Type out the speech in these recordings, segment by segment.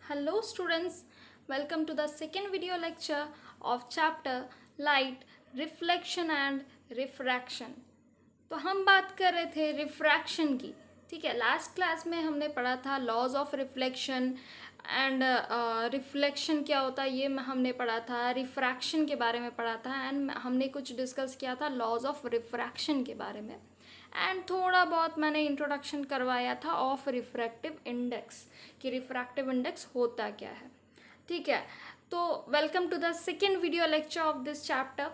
Hello students, welcome to the second video lecture of chapter Light, Reflection and Refraction. तो हम बात कर रहे थे रिफ्रैक्शन की. ठीक है, लास्ट क्लास में हमने पढ़ा था laws of reflection and reflection क्या होता है ये हमने पढ़ा था, रिफ्रैक्शन के बारे में पढ़ा था एंड हमने कुछ डिस्कस किया था लॉज ऑफ रिफ्रैक्शन के बारे में एंड थोड़ा बहुत मैंने इंट्रोडक्शन करवाया था ऑफ रिफ्रैक्टिव इंडेक्स कि रिफ्रैक्टिव इंडेक्स होता क्या है. ठीक है, तो welcome to the second video lecture of this chapter.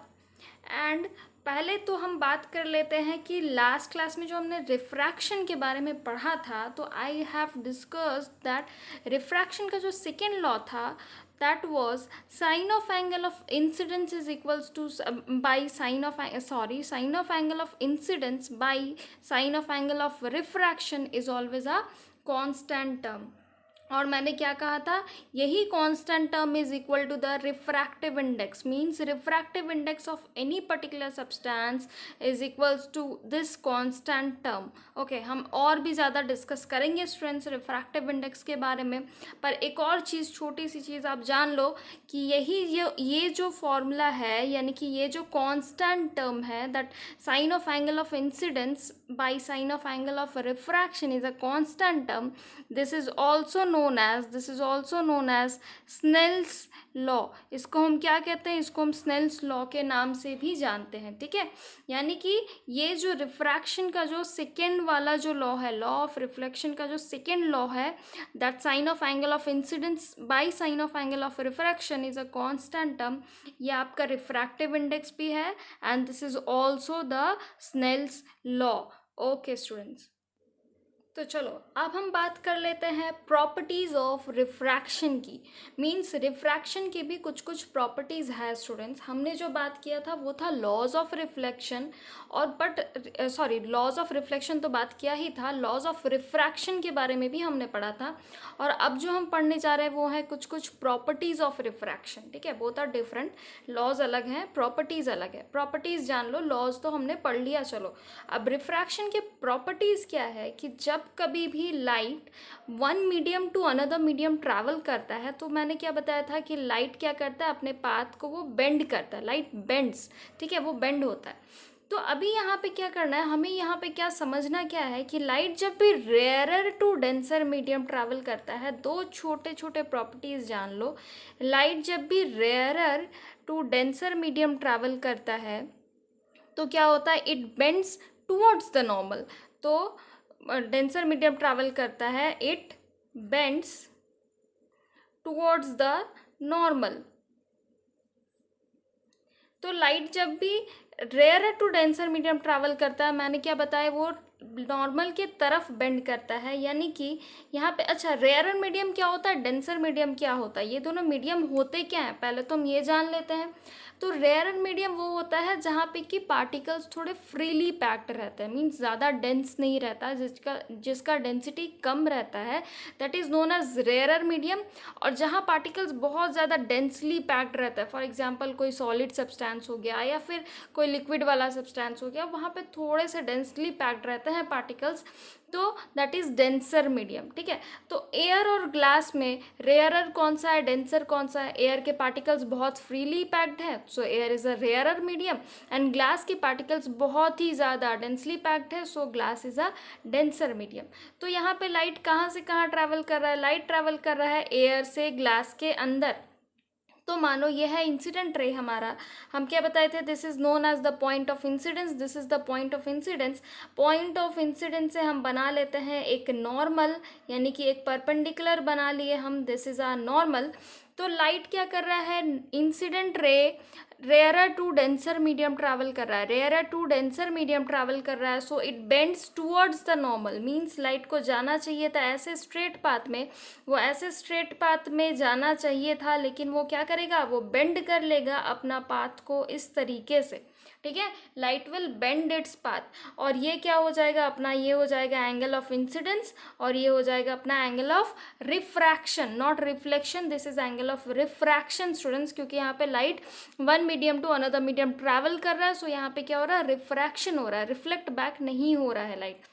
And पहले तो हम बात कर लेते हैं कि लास्ट क्लास में जो हमने रिफ्रैक्शन के बारे में पढ़ा था तो I have discussed that refraction का जो सेकेंड लॉ था that was sine of angle of incidence is equals to by sine of angle of incidence by sine of angle of refraction is always a constant term. और मैंने क्या कहा था, यही constant term is equal to the refractive index, means refractive index of any particular substance is equals to this constant term. Okay, हम और भी ज़्यादा डिस्कस करेंगे स्टूडेंट्स रिफ्रैक्टिव इंडेक्स के बारे में, पर एक और चीज़, छोटी सी चीज़ आप जान लो कि ये जो फॉर्मूला है, यानी कि ये जो कांस्टेंट टर्म है, that sine of angle of incidence by sine of angle of refraction is a constant term. This is also known as Snell's law. इसको हम क्या कहते हैं, इसको हम Snell's law के नाम से भी जानते हैं. ठीक है, यानी कि ये जो रिफ्रैक्शन का जो सेकेंड वाला जो लॉ है, लॉ ऑफ रिफ्लेक्शन का जो सेकेंड लॉ है, that sine of angle of incidence by sine of angle of refraction is a constant term. ये आपका रिफ्रैक्टिव इंडेक्स भी है and this is also the Snell's law. Okay students, तो चलो अब हम बात कर लेते हैं प्रॉपर्टीज़ ऑफ रिफ्रैक्शन की. मींस रिफ्रैक्शन की भी कुछ कुछ प्रॉपर्टीज़ है स्टूडेंट्स. हमने जो बात किया था वो था लॉज ऑफ रिफ्लेक्शन और लॉज ऑफ रिफ्लेक्शन तो बात किया ही था, लॉज ऑफ रिफ्रैक्शन के बारे में भी हमने पढ़ा था. और अब जो हम पढ़ने जा रहे हैं वो है कुछ कुछ प्रॉपर्टीज़ ऑफ रिफ्रैक्शन. ठीक है, बोथ आर डिफरेंट, लॉज अलग हैं, प्रॉपर्टीज़ अलग है. प्रॉपर्टीज़ जान लो, लॉज तो हमने पढ़ लिया. चलो अब रिफ्रैक्शन के प्रॉपर्टीज़ क्या है कि जब कभी भी light one medium to another medium travel करता है, तो मैंने क्या बताया था कि लाइट क्या करता है, अपने पाथ को वो बेंड करता है. लाइट बेंड्स, ठीक है, वो बेंड होता है. तो अभी यहाँ पे क्या करना है, हमें यहाँ पे क्या समझना क्या है कि लाइट जब भी rarer to denser medium travel करता है, दो छोटे छोटे प्रॉपर्टीज़ जान लो. लाइट जब भी rarer to denser medium travel करता है तो क्या होता है, it bends towards the normal. तो डेंसर मीडियम ट्रैवल करता है, it bends towards the normal. तो लाइट जब भी rare to denser medium travel करता है, मैंने क्या बताया, वो नॉर्मल के तरफ बेंड करता है. यानी कि यहाँ पे अच्छा, रेयर मीडियम क्या होता है, डेंसर मीडियम क्या होता है, ये दोनों मीडियम होते क्या हैं पहले तो हम ये जान लेते हैं. तो रेयर मीडियम वो होता है जहाँ पे कि पार्टिकल्स थोड़े फ्रीली पैक्ड रहते हैं, मीन्स ज़्यादा डेंस नहीं रहता, जिसका डेंसिटी कम रहता है, that is known as rare medium. और जहाँ पार्टिकल्स बहुत ज़्यादा डेंसली पैक्ड रहता है, फॉर एग्जांपल कोई सॉलिड सब्सटेंस हो गया या फिर कोई लिक्विड वाला सब्सटेंस हो गया, वहाँ पे थोड़े से डेंसली पैक्ड रहते हैं पार्टिकल्स, तो दैट इज़ डेंसर मीडियम. ठीक है, तो एयर और ग्लास में रेयरर कौन सा है, डेंसर कौन सा है. एयर के पार्टिकल्स बहुत फ्रीली पैक्ड है, so air is a rarer medium. And glass के पार्टिकल्स बहुत ही ज़्यादा डेंसली पैक्ड है, so glass is a denser medium. तो यहाँ पे लाइट कहाँ से कहाँ ट्रैवल कर रहा है, लाइट ट्रैवल कर रहा है एयर से ग्लास के अंदर. तो मानो ये है इंसिडेंट रे हमारा. हम क्या बताए थे, this is known as the point of incidence, this is the point of incidence. Point of incidence से हम बना लेते हैं एक नॉर्मल, यानी कि एक परपेंडिकुलर बना लिए हम, दिस इज आ नॉर्मल. तो लाइट क्या कर रहा है, incident ray rarer to denser medium travel कर रहा है, rarer to denser medium travel कर रहा है, so it bends towards the normal. Means light को जाना चाहिए था ऐसे स्ट्रेट पाथ में, वो ऐसे स्ट्रेट पाथ में जाना चाहिए था, लेकिन वो क्या करेगा, वो बेंड कर लेगा अपना पाथ को इस तरीके से. ठीक है, light will bend its path. और ये क्या हो जाएगा अपना, ये हो जाएगा एंगल ऑफ इंसिडेंस और ये हो जाएगा अपना angle of refraction, not reflection, this is angle of refraction students, क्योंकि यहाँ पे light one medium to another medium travel कर रहा है, सो यहाँ पे क्या हो रहा है, रिफ्रैक्शन हो रहा है, रिफ्लेक्ट बैक नहीं हो रहा है लाइट.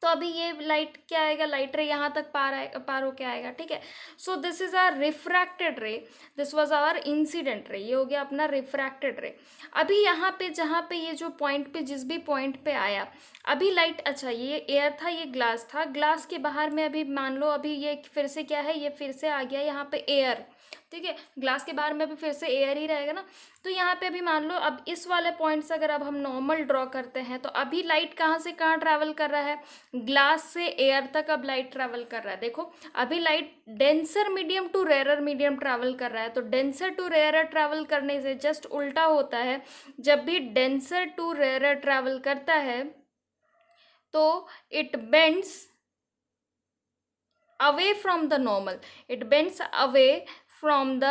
तो अभी ये लाइट क्या आएगा, लाइट रे यहाँ तक पार होके आएगा, ठीक है। So this is our refracted ray, this was our incident ray, ये हो गया अपना रिफ्रैक्टेड रे। अभी यहाँ पे जहाँ पे ये जो पॉइंट पे, जिस भी पॉइंट पे आया अभी लाइट, अच्छा ये एयर था, ये ग्लास था, ग्लास के बाहर में अभी मान लो अभी ये फिर से क्या है, ये फिर से आ गया यहाँ पे एयर, ठीक है। ग्लास के बाहर में अभी फिर से एयर ही रहेगा ना। तो यहाँ पे अभी मान लो अब इस वाले पॉइंट से अगर अब हम नॉर्मल ड्रॉ करते हैं तो अभी लाइट कहाँ से कहाँ ट्रैवल कर रहा है, ग्लास से एयर तक अब लाइट ट्रैवल कर रहा है। देखो अभी light denser medium to rarer medium travel कर रहा है, तो डेंसर टू रेयरर ट्रैवल करने से जस्ट उल्टा होता है। जब भी डेंसर टू रेयरर ट्रैवल करता है तो it bends away from the normal, it bends away from the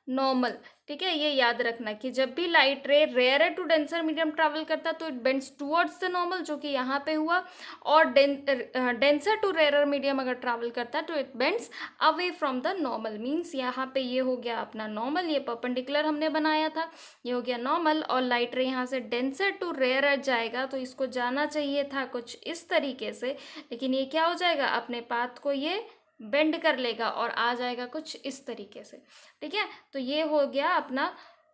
normal, ठीक है। ये याद रखना कि जब भी light ray rare to denser medium travel करता है तो it bends towards the normal, जो कि यहाँ पे हुआ, और डेंसर टू रेयर मीडियम अगर ट्रैवल करता है तो it bends away from the normal. Means यहाँ पे ये हो गया अपना नॉर्मल, ये परपेंडिकुलर हमने बनाया था, ये हो गया नॉर्मल, और लाइट रे यहाँ से डेंसर टू रेयर जाएगा तो इसको जाना चाहिए था कुछ इस तरीके से, लेकिन ये क्या हो जाएगा, अपने पाथ को ये बेंड कर लेगा और आ जाएगा कुछ इस तरीके से, ठीक है। तो ये हो गया अपना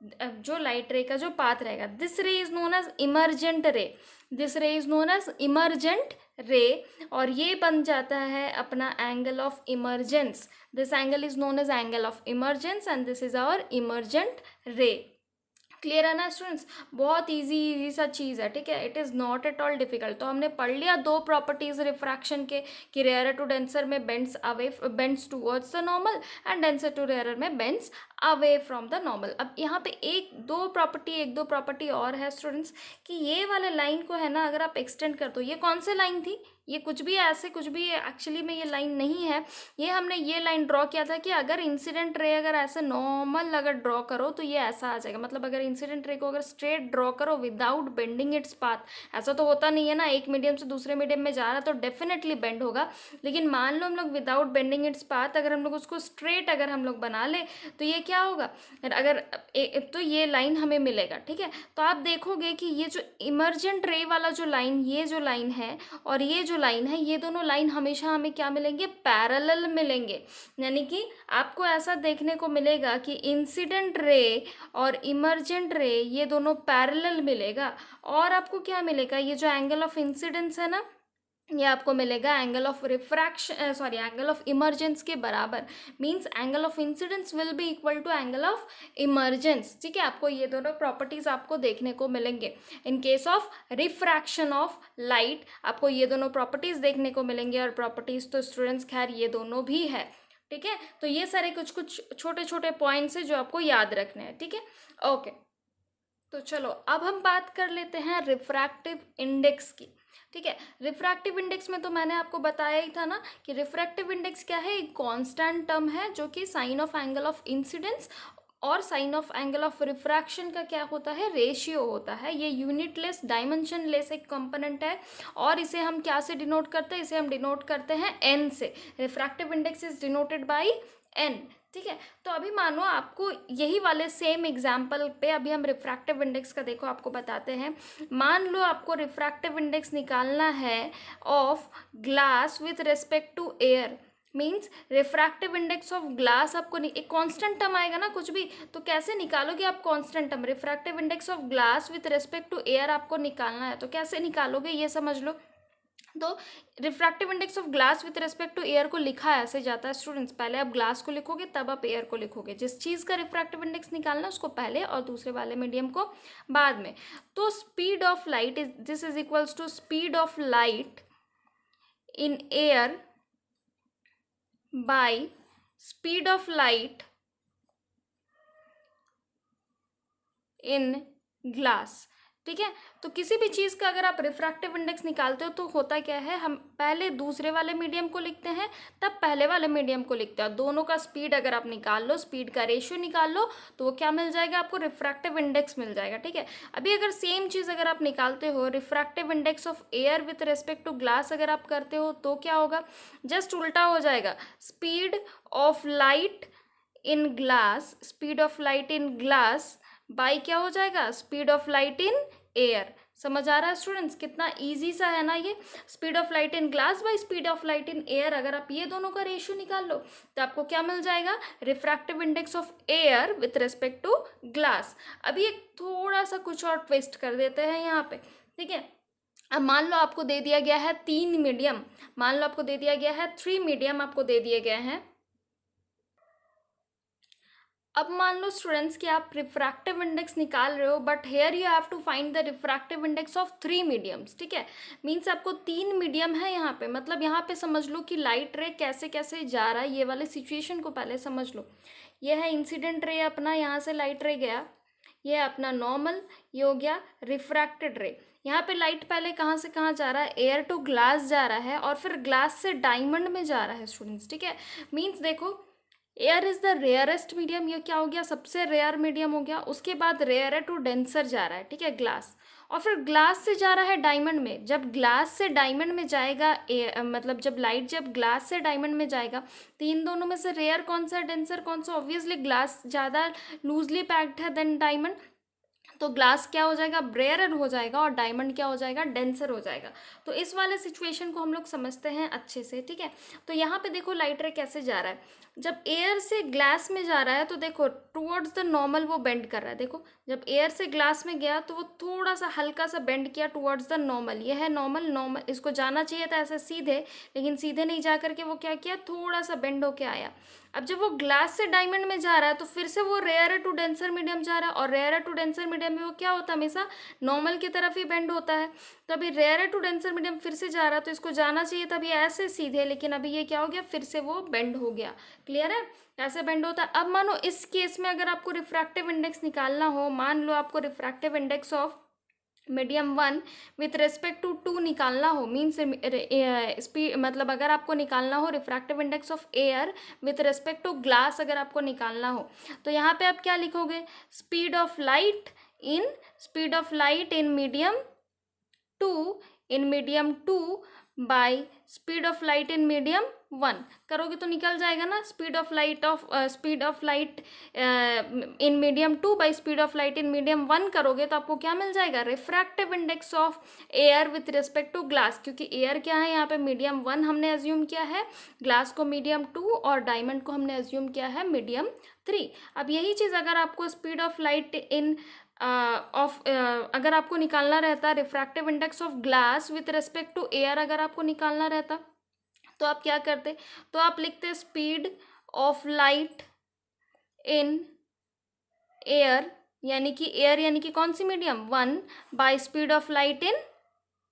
जो लाइट रे का जो पाथ रहेगा। This ray is known as emergent ray, this ray is known as emergent ray, और ये बन जाता है अपना angle of emergence. This angle is known as angle of emergence and this is our emergent ray. Clear है ना students, बहुत easy सा चीज़ है, ठीक है। It is not at all difficult. तो हमने पढ़ लिया दो प्रॉपर्टीज रिफ्रैक्शन के, कि रेयर टू डेंसर में bends away, bends towards the normal, and denser to rare में bends away from the normal. अब यहाँ पे एक दो प्रॉपर्टी और है स्टूडेंट्स, कि ये वाले लाइन को है ना अगर आप एक्सटेंड कर दो, ये कौन सी लाइन थी, ये कुछ भी ऐसे कुछ भी एक्चुअली में ये लाइन नहीं है, ये हमने ये लाइन ड्रॉ किया था कि अगर इंसिडेंट रे अगर ऐसे नॉर्मल अगर ड्रॉ करो तो ये ऐसा आ जाएगा। मतलब अगर इंसिडेंट रे को अगर स्ट्रेट ड्रॉ करो विदाउट बेंडिंग इट्स पाथ, ऐसा तो होता नहीं है ना, एक मीडियम से दूसरे मीडियम में जा रहा तो डेफिनेटली बेंड होगा, लेकिन मान लो हम लोग विदाउट बेंडिंग इट्स पाथ अगर हम लोग उसको स्ट्रेट अगर हम लोग बना ले तो ये क्या होगा, अगर तो ये लाइन हमें मिलेगा, ठीक है। तो आप देखोगे कि ये जो इमर्जेंट रे वाला जो लाइन, ये जो लाइन है और ये जो लाइन है, ये दोनों लाइन हमेशा हमें क्या मिलेंगे, पैरेलल मिलेंगे। यानी कि आपको ऐसा देखने को मिलेगा कि इंसिडेंट रे और इमर्जेंट रे ये दोनों पैरेलल मिलेगा, और आपको क्या मिलेगा, ये जो एंगल ऑफ इंसिडेंस है ना, ये आपको मिलेगा angle of refraction, sorry angle of emergence के बराबर। Means angle of incidence will be equal to angle of emergence, ठीक है। आपको ये दोनों प्रॉपर्टीज आपको देखने को मिलेंगे। In case of refraction of light आपको ये दोनों प्रॉपर्टीज देखने को मिलेंगे, और प्रॉपर्टीज तो स्टूडेंट्स खैर ये दोनों भी है, ठीक है। तो ये सारे कुछ छोटे छोटे पॉइंट्स है जो आपको याद रखने हैं, ठीक है। ओके, तो चलो अब हम बात कर लेते हैं रिफ्रैक्टिव इंडेक्स की, ठीक है। रिफ्रैक्टिव इंडेक्स में तो मैंने आपको बताया ही था ना कि रिफ्रैक्टिव इंडेक्स क्या है, एक कांस्टेंट टर्म है जो कि sine of angle of incidence और sine of angle of refraction का क्या होता है, रेशियो होता है। ये यूनिटलेस डायमेंशनलेस एक कंपोनेंट है, और इसे हम क्या से डिनोट करते हैं, इसे हम डिनोट करते हैं एन से। Refractive index is denoted by N, ठीक है। तो अभी मानो आपको यही वाले सेम एग्जाम्पल पे अभी हम रिफ्रैक्टिव इंडेक्स का देखो आपको बताते हैं। मान लो आपको रिफ्रैक्टिव इंडेक्स निकालना है of glass with respect to air. Means refractive index of glass आपको एक कांस्टेंट टर्म आएगा ना कुछ भी, तो कैसे निकालोगे आप constant term, refractive index of glass with respect to air आपको निकालना है, तो कैसे निकालोगे ये समझ लो। तो refractive index of glass with respect to air को लिखा ऐसे जाता है स्टूडेंट्स, पहले आप ग्लास को लिखोगे तब आप एयर को लिखोगे। जिस चीज़ का रिफ्रैक्टिव इंडेक्स निकालना उसको पहले और दूसरे वाले मीडियम को बाद में। तो speed of light is this is equals to speed of light in air by speed of light in glass, ठीक है। तो किसी भी चीज़ का अगर आप रिफ्रैक्टिव इंडेक्स निकालते हो तो होता क्या है, हम पहले दूसरे वाले मीडियम को लिखते हैं तब पहले वाले मीडियम को लिखते हैं। दोनों का स्पीड अगर आप निकाल लो, स्पीड का रेशियो निकाल लो, तो वो क्या मिल जाएगा आपको, रिफ्रैक्टिव इंडेक्स मिल जाएगा, ठीक है। अभी अगर सेम चीज़ अगर आप निकालते हो refractive index of air with respect to glass अगर आप करते हो तो क्या होगा, जस्ट उल्टा हो जाएगा। Speed of light in glass, speed of light in glass by क्या हो जाएगा, speed of light in air, समझ आ रहा है स्टूडेंट्स? कितना इजी सा है ना ये। Speed of light in glass bye speed of light in air, अगर आप ये दोनों का रेशियो निकाल लो तो आपको क्या मिल जाएगा? Refractive index of air with respect to glass. अभी एक थोड़ा सा कुछ और ट्विस्ट कर देते हैं यहाँ पे, ठीक है। अब मान लो आपको दे दिया गया है 3 मीडियम, मान लो आपको दे दिया गया है 3 मीडियम आपको दे दिए गए हैं। अब मान लो स्टूडेंट्स कि आप रिफ्रैक्टिव इंडेक्स निकाल रहे हो, but here you have to find the refractive index of 3 mediums, ठीक है। मीन्स आपको 3 मीडियम है यहाँ पे, मतलब यहाँ पे समझ लो कि लाइट रे कैसे कैसे जा रहा है, ये वाले सिचुएशन को पहले समझ लो। ये है इंसिडेंट रे अपना, यहाँ से लाइट रे गया, ये है अपना नॉर्मल, ये हो गया रिफ्रैक्टेड रे। यहाँ पे लाइट पहले कहाँ से कहाँ जा रहा है? एयर टू ग्लास जा रहा है और फिर ग्लास से डायमंड में जा रहा है स्टूडेंट्स, ठीक है। मीन्स देखो air is the rarest medium, ये क्या हो गया? सबसे रेयर मीडियम हो गया। उसके बाद रेयर टू डेंसर जा रहा है, ठीक है, ग्लास, और फिर ग्लास से जा रहा है डायमंड में। जब ग्लास से डायमंड में जाएगा मतलब जब लाइट जब ग्लास से डायमंड में जाएगा तो इन दोनों में से रेयर कौन सा है, डेंसर कौन सा? ऑब्वियसली ग्लास ज़्यादा लूजली पैक्ड है देन डायमंड, तो ग्लास क्या हो जाएगा? रेयर हो जाएगा, और डायमंड क्या हो जाएगा? डेंसर हो जाएगा। तो इस वाले सिचुएशन को हम लोग समझते हैं अच्छे से, ठीक है। तो यहाँ पे देखो लाइट रे कैसे जा रहा है, जब एयर से ग्लास में जा रहा है तो देखो टुवर्ड्स द नॉर्मल वो बेंड कर रहा है। देखो जब एयर से ग्लास में गया तो वो थोड़ा सा हल्का सा बेंड किया टुवर्ड्स द नॉर्मल, ये है नॉर्मल। नॉर्मल इसको जाना चाहिए था ऐसे सीधे, लेकिन सीधे नहीं जा करके वो क्या किया? थोड़ा सा बेंड होके आया। अब जब वो ग्लास से डायमंड में जा रहा है तो फिर से वो रेयर टू डेंसर मीडियम जा रहा है, और रेयर टू डेंसर मीडियम में वो क्या होता है? हमेशा नॉर्मल की तरफ ही बेंड होता है। तो अभी रेयर टू डेंसर मीडियम फिर से जा रहा है, तो इसको जाना चाहिए था अभी ऐसे सीधे, लेकिन अभी ये क्या हो गया? फिर से वो बेंड हो गया। क्लियर है कैसे बेंड होता है? अब मानो इस केस में अगर आपको रिफ्रैक्टिव इंडेक्स निकालना हो, मान लो आपको refractive index of medium 1 with respect to 2 निकालना हो, मीन्स स्पीड, मतलब अगर आपको निकालना हो refractive index of air with respect to glass, अगर आपको निकालना हो तो यहाँ पे आप क्या लिखोगे? Speed of light in medium 2 by speed of light in medium 1 करोगे तो निकल जाएगा ना। Speed of light in medium 2 by speed of light in medium 1 करोगे तो आपको क्या मिल जाएगा? Refractive index of air with respect to glass, क्योंकि एयर क्या है यहाँ पे? मीडियम 1 हमने एज्यूम किया है, ग्लास को मीडियम 2 और डायमंड को हमने एज्यूम किया है मीडियम 3। अब यही चीज़ अगर आपको स्पीड ऑफ लाइट इन अगर आपको निकालना रहता refractive index of glass with respect to air, अगर आपको निकालना रहता तो आप क्या करते? तो आप लिखते speed of light in air, यानी कि कौन सी medium? 1 by speed of light in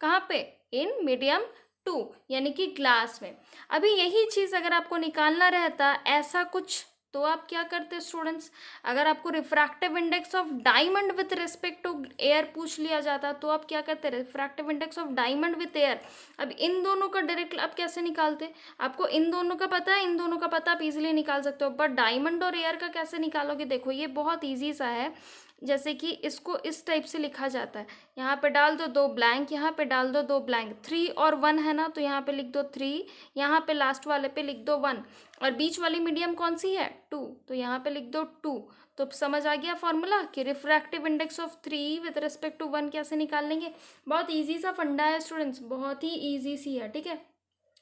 कहाँ पे? इन मीडियम 2, यानी कि ग्लास में। अभी यही चीज़ अगर आपको निकालना रहता ऐसा कुछ तो आप क्या करते स्टूडेंट्स? अगर आपको refractive index of diamond with respect to air पूछ लिया जाता तो आप क्या करते? Refractive index of diamond with air. अब इन दोनों का डायरेक्ट आप कैसे निकालते? आपको इन दोनों का पता है, इन दोनों का पता आप इजीली निकाल सकते हो, बट डायमंड और एयर का कैसे निकालोगे? देखो ये बहुत ईजी सा है। जैसे कि इसको इस टाइप से लिखा जाता है, यहाँ पे डाल दो 2 ब्लैंक, यहाँ पे डाल दो 2 ब्लैंक, 3 और 1 है ना, तो यहाँ पे लिख दो 3, यहाँ पे लास्ट वाले पे लिख दो 1, और बीच वाली मीडियम कौन सी है? 2, तो यहाँ पे लिख दो 2। तो समझ आ गया फॉर्मूला कि refractive index of 3 with respect to 1 कैसे निकाल लेंगे। बहुत ईजी सा फंडा है स्टूडेंट्स, बहुत ही ईजी सी है, ठीक है।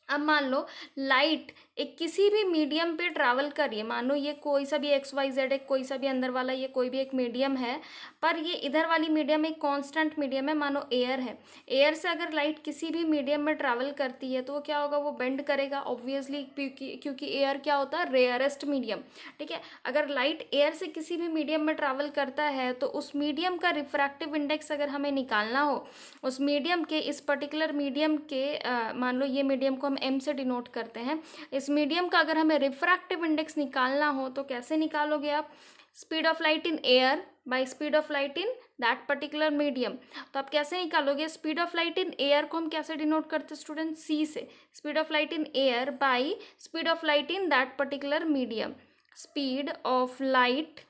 अब मान लो लाइट एक किसी भी मीडियम पे ट्रैवल कर रही है, मान लो ये कोई सा भी XYZ है, कोई सा भी अंदर वाला ये कोई भी एक मीडियम है, पर ये इधर वाली मीडियम एक कांस्टेंट मीडियम है, मानो एयर है। एयर से अगर लाइट किसी भी मीडियम में ट्रैवल करती है तो वो क्या होगा? वो बेंड करेगा ऑब्वियसली, क्योंकि एयर क्या होता है? रेयरेस्ट मीडियम, ठीक है। अगर लाइट एयर से किसी भी मीडियम में ट्रैवल करता है तो उस मीडियम का रिफ्रैक्टिव इंडेक्स अगर हमें निकालना हो, उस मीडियम के, इस पर्टिकुलर मीडियम के मान लो ये मीडियम को हम M से डिनोट करते हैं, इस मीडियम का अगर हमें रिफ्रैक्टिव इंडेक्स निकालना हो तो कैसे निकालोगे आप? Speed of light in air by speed of light in that particular medium. तो आप कैसे निकालोगे? Speed of light in air को हम कैसे डिनोट करते हैं स्टूडेंट? C से। Speed of light in air by speed of light in that particular medium. Speed of light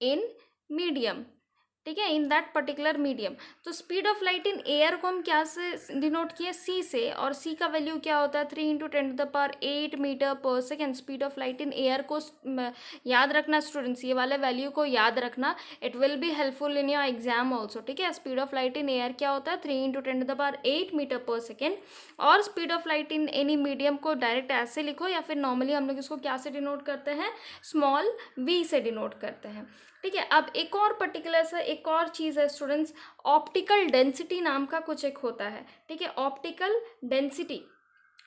in medium ठीक है, इन दैट पर्टिकुलर मीडियम। तो speed of light in air को हम क्या से डिनोट किए, सी से, और सी का वैल्यू क्या होता है 3 × 10⁸ मीटर पर second. Speed of light in air को याद रखना स्टूडेंट्स, ये वाले वैल्यू को याद रखना, it will be helpful in your exam also. ठीक है, speed of light in air क्या होता है 3 × 10⁸ मीटर पर सेकेंड। और speed of light in any medium को डायरेक्ट ऐसे लिखो, या फिर नॉर्मली हम लोग इसको क्या से डिनोट करते हैं, स्मॉल v से डिनोट करते हैं। ठीक है, अब एक और पर्टिकुलर सा एक और चीज़ है स्टूडेंट्स, ऑप्टिकल डेंसिटी नाम का कुछ एक होता है। ठीक है, optical density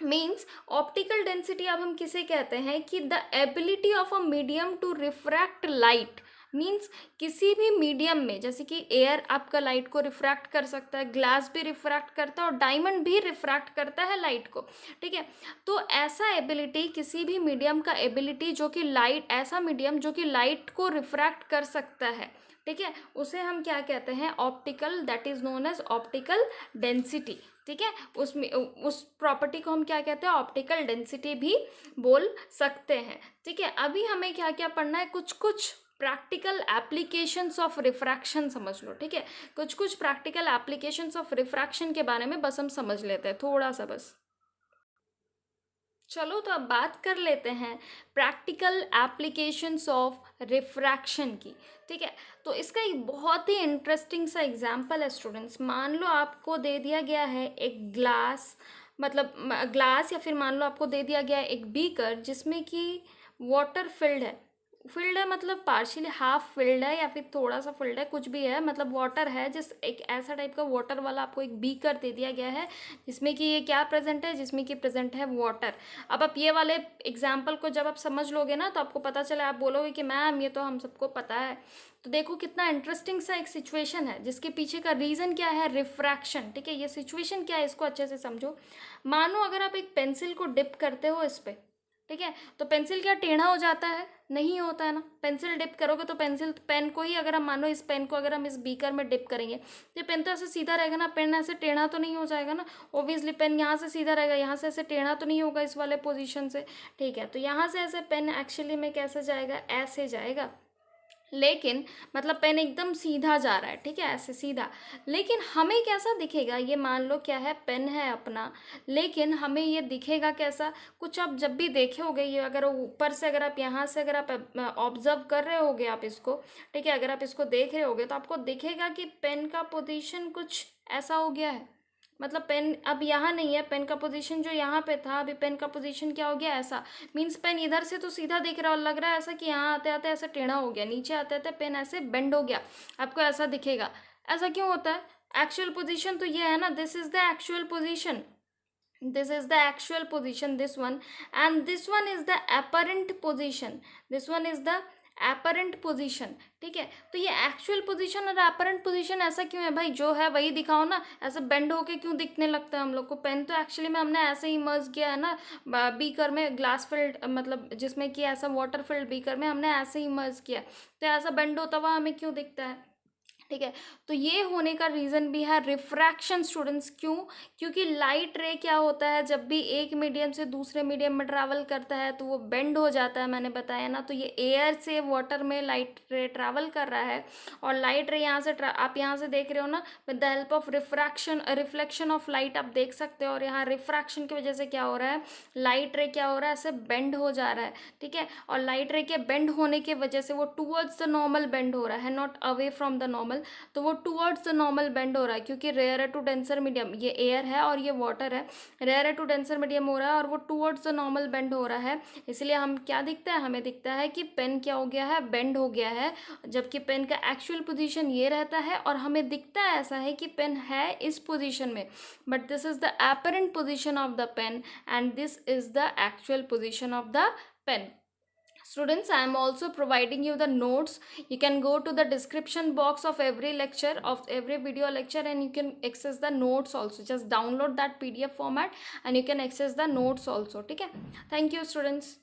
means, optical density अब हम किसे कहते हैं कि the ability of a medium to refract light. Means किसी भी मीडियम में, जैसे कि एयर आपका लाइट को रिफ्रैक्ट कर सकता है, ग्लास भी रिफ्रैक्ट करता है, और डायमंड भी रिफ्रैक्ट करता है लाइट को। ठीक है, तो ऐसा एबिलिटी, किसी भी मीडियम का एबिलिटी जो कि लाइट, ऐसा मीडियम जो कि लाइट को रिफ्रैक्ट कर सकता है, ठीक है, उसे हम क्या कहते हैं, optical, that is known as optical density. ठीक है, उसमें उस प्रॉपर्टी को हम क्या कहते हैं, ऑप्टिकल डेंसिटी भी बोल सकते हैं। ठीक है, अभी हमें क्या क्या पढ़ना है, कुछ कुछ प्रैक्टिकल एप्लीकेशंस ऑफ रिफ्रैक्शन समझ लो। ठीक है, कुछ कुछ प्रैक्टिकल एप्लीकेशंस ऑफ रिफ्रैक्शन के बारे में बस हम समझ लेते हैं थोड़ा सा बस। चलो तो अब बात कर लेते हैं प्रैक्टिकल एप्लीकेशंस ऑफ रिफ्रैक्शन की। ठीक है, तो इसका एक बहुत ही इंटरेस्टिंग सा एग्जांपल है स्टूडेंट्स। मान लो आपको दे दिया गया है एक ग्लास, मतलब ग्लास, या फिर मान लो आपको दे दिया गया है एक बीकर जिसमें कि वाटर फिल्ड है। फिल्ड है मतलब पार्शियली हाफ फिल्ड है या फिर थोड़ा सा फिल्ड है, कुछ भी है, मतलब वाटर है, जिस एक ऐसा टाइप का वाटर वाला आपको एक बीकर दे दिया गया है जिसमें कि ये क्या प्रेजेंट है, जिसमें कि प्रेजेंट है वाटर। अब आप ये वाले एग्जाम्पल को जब आप समझ लोगे ना, तो आपको पता चले, आप बोलोगे कि मैम ये तो हम सबको पता है। तो देखो कितना इंटरेस्टिंग सा एक सिचुएशन है, जिसके पीछे का रीज़न क्या है, रिफ्रैक्शन। ठीक है, ये सिचुएशन क्या है, इसको अच्छे से समझो। मानो अगर आप एक पेंसिल को डिप करते हो इस पर, ठीक है, तो पेंसिल क्या टेढ़ा हो जाता है, नहीं होता है ना। पेंसिल डिप करोगे तो पेंसिल, पेन को ही अगर हम मानो, इस पेन को अगर हम इस बीकर में डिप करेंगे तो पेन तो ऐसे सीधा रहेगा ना, पेन ऐसे टेढ़ा तो नहीं हो जाएगा ना। ऑब्वियसली पेन यहाँ से सीधा रहेगा, यहाँ से ऐसे टेढ़ा तो नहीं होगा इस वाले पोजीशन से। ठीक है, तो यहाँ से ऐसे पेन एक्चुअली में कैसे जाएगा, ऐसे जाएगा, लेकिन मतलब पेन एकदम सीधा जा रहा है। ठीक है, ऐसे सीधा, लेकिन हमें कैसा दिखेगा, ये मान लो क्या है, पेन है अपना, लेकिन हमें ये दिखेगा कैसा, कुछ आप जब भी देखे होगे, ये अगर ऊपर से, अगर आप यहाँ से अगर आप ऑब्जर्व कर रहे होगे आप इसको, ठीक है, अगर आप इसको देख रहे होगे तो आपको दिखेगा कि पेन का पोजीशन कुछ ऐसा हो गया है। मतलब पेन अब यहाँ नहीं है, पेन का पोजीशन जो यहाँ पे था, अभी पेन का पोजीशन क्या हो गया, ऐसा। मीन्स पेन इधर से तो सीधा दिख रहा है और लग रहा है ऐसा कि यहाँ आते आते ऐसे टेढ़ा हो गया, नीचे आते आते पेन ऐसे बेंड हो गया, आपको ऐसा दिखेगा। ऐसा क्यों होता है, एक्चुअल पोजीशन तो ये है ना, this is the actual position, this is the actual position, this one, and this one is the apparent position, this one is the apparent position। ठीक है, तो ये एक्चुअल पोजीशन और apparent पोजीशन ऐसा क्यों है भाई, जो है वही दिखाओ ना, ऐसे बेंड होके क्यों दिखने लगता है हम लोग को। पेन तो एक्चुअली में हमने ऐसे ही इमर्ज किया है ना बीकर में, ग्लास फिल्ड, मतलब जिसमें कि ऐसा वाटर फिल्ड बीकर में हमने ऐसे ही इमर्ज किया, तो ऐसा बेंड होता हुआ हमें क्यों दिखता है। ठीक है, तो ये होने का रीज़न भी है रिफ्रैक्शन स्टूडेंट्स। क्यों, क्योंकि लाइट रे क्या होता है, जब भी एक मीडियम से दूसरे मीडियम में ट्रैवल करता है तो वो बेंड हो जाता है, मैंने बताया ना। तो ये एयर से वाटर में लाइट रे ट्रैवल कर रहा है, और लाइट रे यहाँ से आप यहाँ से देख रहे हो ना, with the help of refraction, reflection of light आप देख सकते हो, और यहाँ रिफ्रैक्शन की वजह से क्या हो रहा है, लाइट रे क्या हो रहा है, ऐसे बेंड हो जा रहा है। ठीक है, और लाइट रे के बेंड होने की वजह से वो टूवर्ड्स द नॉर्मल बेंड हो रहा है, not away from the normal. तो वो टूवर्ड्स द नॉर्मल बेंड हो रहा है, क्योंकि रेयर टू डेंसर मीडियम, ये एयर है और ये वाटर है, रेयर टू डेंसर मीडियम हो रहा है और वो टूवर्ड्स द नॉर्मल बेंड हो रहा है। इसलिए हम क्या दिखता है, हमें दिखता है कि पेन क्या हो गया है, बेंड हो गया है, जबकि पेन का एक्चुअल पोजीशन ये रहता है, और हमें दिखता है ऐसा है कि पेन है इस पोजीशन में, but this is the apparent position of the pen and this is the actual position of the pen। Students, I am also providing you the notes. You can go to the description box of every lecture, of every video lecture, and you can access the notes also. Just download that PDF format and you can access the notes also. ठीक है, thank you students.